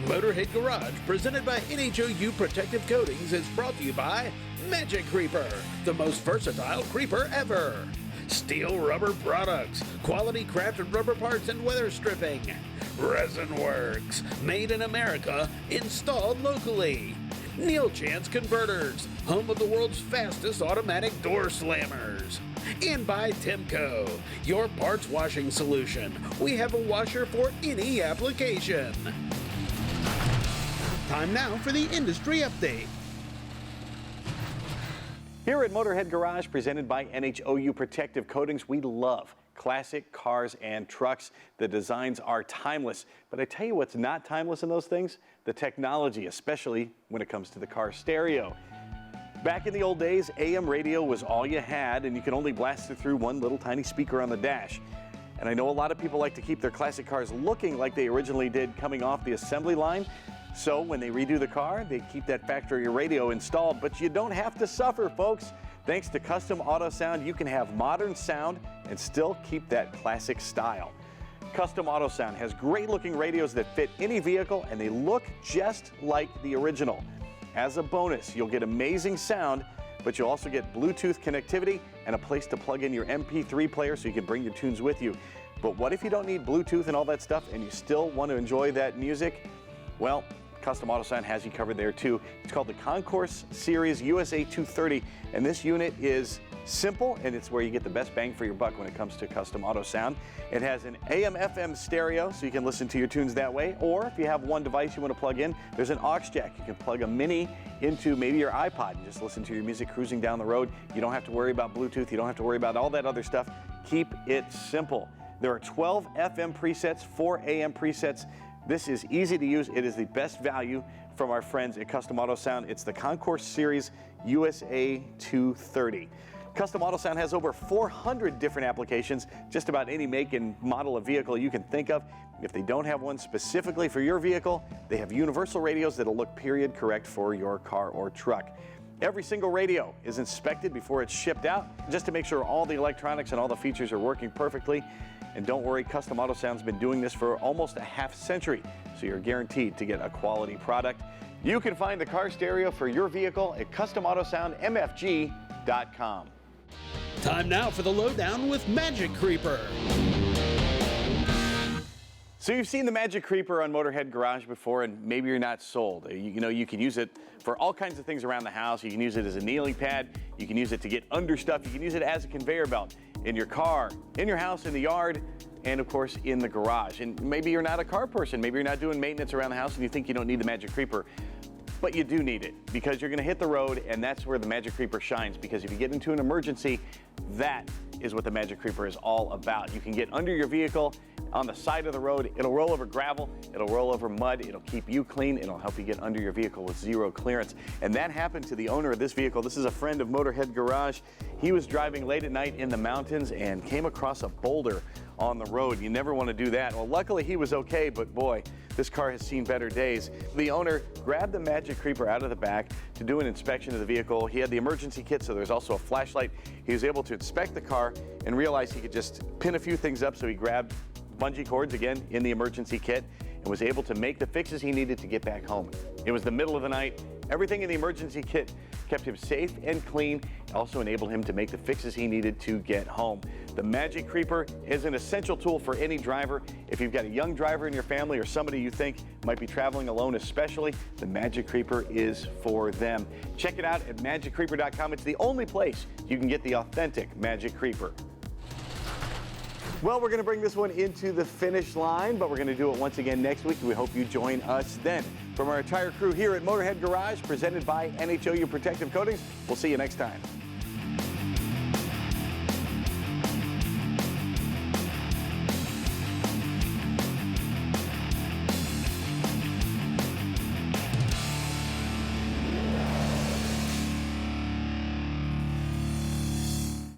Motorhead Garage, presented by NHOU Protective Coatings, is brought to you by Magic Creeper, the most versatile creeper ever. Steel rubber products, quality crafted rubber parts and weather stripping. Resin Works, made in America, installed locally. Neil Chance Converters, home of the world's fastest automatic door slammers. And by Timco, your parts washing solution. We have a washer for any application. Time now for the industry update. Here at Motorhead Garage, presented by NHOU Protective Coatings, we love classic cars and trucks. The designs are timeless. But I tell you what's not timeless in those things? The technology, especially when it comes to the car stereo. Back in the old days, AM radio was all you had, and you could only blast it through one little tiny speaker on the dash. And I know a lot of people like to keep their classic cars looking like they originally did coming off the assembly line. So when they redo the car, they keep that factory radio installed. But you don't have to suffer, folks. Thanks to custom Autosound, you can have modern sound and still keep that classic style. Custom Autosound has great looking radios that fit any vehicle, and they look just like the original. As a bonus, you'll get amazing sound, but you'll also get Bluetooth connectivity and a place to plug in your MP3 player so you can bring your tunes with you. But what if you don't need Bluetooth and all that stuff and you still want to enjoy that music? Well, Custom Autosound has you covered there too. It's called the Concourse Series USA 230, and this unit is simple, and it's where you get the best bang for your buck when it comes to Custom Autosound. It has an AM/FM stereo, so you can listen to your tunes that way, or if you have one device you want to plug in, there's an aux jack. You can plug a mini into maybe your iPod and just listen to your music cruising down the road. You don't have to worry about Bluetooth. You don't have to worry about all that other stuff. Keep it simple. There are 12 FM presets, 4 AM presets. This is easy to use. It is the best value from our friends at Custom Autosound. It's the Concourse Series USA 230. Custom Autosound has over 400 different applications, just about any make and model of vehicle you can think of. If they don't have one specifically for your vehicle, they have universal radios that'll look period correct for your car or truck. Every single radio is inspected before it's shipped out, just to make sure all the electronics and all the features are working perfectly. And don't worry, Custom Autosound's been doing this for almost a half century, so you're guaranteed to get a quality product. You can find the car stereo for your vehicle at CustomAutosoundMFG.com. Time now for the lowdown with Magic Creeper. So you've seen the Magic Creeper on Motorhead Garage before, and maybe you're not sold. You know, you can use it for all kinds of things around the house. You can use it as a kneeling pad. You can use it to get under stuff. You can use it as a conveyor belt in your car, in your house, in the yard, and of course in the garage. And maybe you're not a car person. Maybe you're not doing maintenance around the house and you think you don't need the Magic Creeper. But you do need it, because you're going to hit the road, and that's where the Magic Creeper shines. Because if you get into an emergency, that is what the Magic Creeper is all about. You can get under your vehicle on the side of the road. It'll roll over gravel, it'll roll over mud, it'll keep you clean, it'll help you get under your vehicle with zero clearance. And that happened to the owner of this vehicle. This is a friend of Motorhead Garage. He was driving late at night in the mountains and came across a boulder on the road. You never want to do that. Well, luckily he was okay, but boy, this car has seen better days. The owner grabbed the Magic Creeper out of the back to do an inspection of the vehicle. He had the emergency kit, so there's also a flashlight. He was able to inspect the car and realized he could just pin a few things up, so he grabbed bungee cords again in the emergency kit and was able to make the fixes he needed to get back home. It was the middle of the night. Everything in the emergency kit kept him safe and clean, and also enabled him to make the fixes he needed to get home. The Magic Creeper is an essential tool for any driver. If you've got a young driver in your family or somebody you think might be traveling alone especially, the Magic Creeper is for them. Check it out at MagicCreeper.com. It's the only place you can get the authentic Magic Creeper. Well, we're going to bring this one into the finish line, but we're going to do it once again next week. We hope you join us then. From our entire crew here at Motorhead Garage, presented by NHOU Protective Coatings, we'll see you next time.